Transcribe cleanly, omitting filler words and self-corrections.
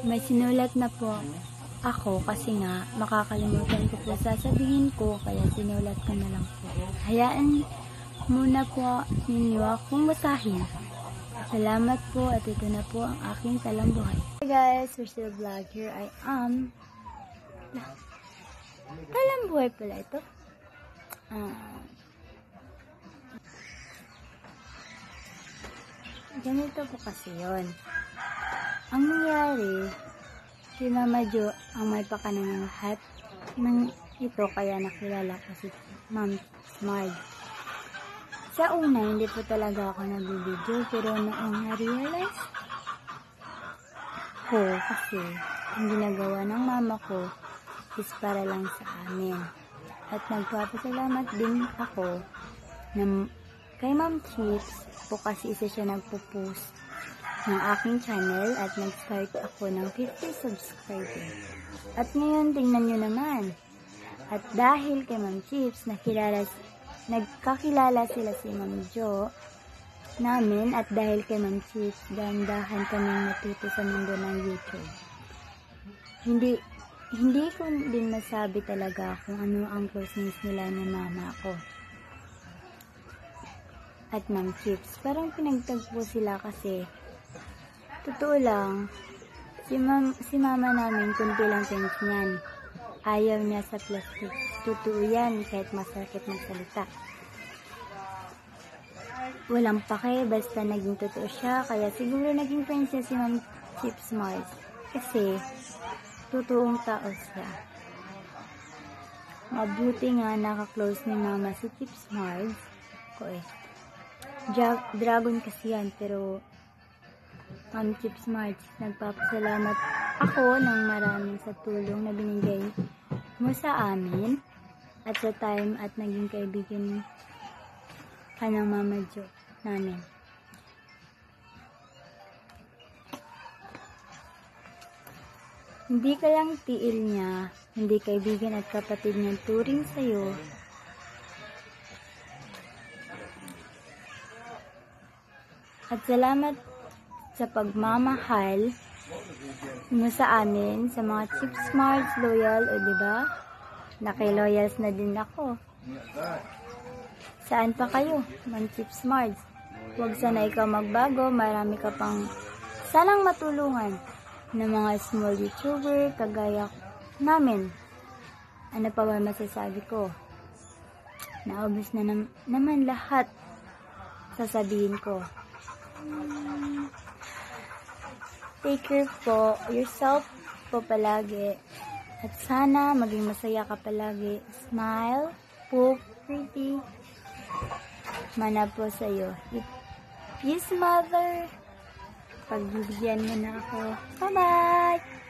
May sinulat na po ako kasi nga makakalimutan ko po sasabihin ko, kaya sinulat ko na lang po. Hayaan muna po ninyo akong basahin. Salamat po at ito na po ang aking talambuhay. Hey guys, we're still vlog. Here I am. Talambuhay pala ito. Ganito po kasi yun. Ang nangyari, si Mama Jo ang may pakana ng lahat ng ito, kaya nakilala ko si Ma'am Smart. Sa una, hindi po talaga ako nag-video, pero noong na-realize ko kasi ang ginagawa ng mama ko is para lang sa amin. At nagpapasalamat din ako kay Ma'am Chips po kasi isa siya nagpo-post ng aking channel at nag-start ako ng 50 subscribers. At ngayon, tingnan nyo naman. At dahil kay Ma'am Chips, nagkakilala sila si Ma'am Jo namin, at dahil kay Ma'am Chips, dahan-dahan kaming natuto sa mundo ng YouTube. Hindi ko din masabi talaga kung ano ang closeness nila ng mama ko at Ma'am Chips. Parang pinagtagpo sila kasi totoo lang, si mama namin kunti lang things niyan. Ayaw niya sa plastic. Totoo yan, kahit masakit magsalita. Walang pake, basta naging totoo siya. Kaya siguro naging friends niya si Ma'am Chips Mars. Kasi, totoong tao siya. Mabuti nga naka-close ni Mama si Chips Mars. Dragon kasi yan, pero Ma'am Chips Mars, nagpapasalamat ako ng marami sa tulong na binigay mo sa amin at sa time at naging kaibigan ka ng Mama Jo namin. Hindi ka lang tiil niya, hindi kaibigan at kapatid niyang turing sa'yo. At salamat sa pagmamahal mo sa amin, sa mga Chips Smarts loyal, o diba? Naki-loyals na din ako. Saan pa kayo, Ma'am Chips Smarts? Huwag sana ikaw magbago, marami ka pang sanang matulungan ng mga small YouTuber kagaya namin. Ano pa ba masasabi ko? Naubos na naman lahat sasabihin ko. Take care po yourself po palagi. At sana maging masaya ka palagi. Smile po, pretty. Mana po sa'yo. Peace, mother. Pagbibigyan mo na ako. Bye-bye!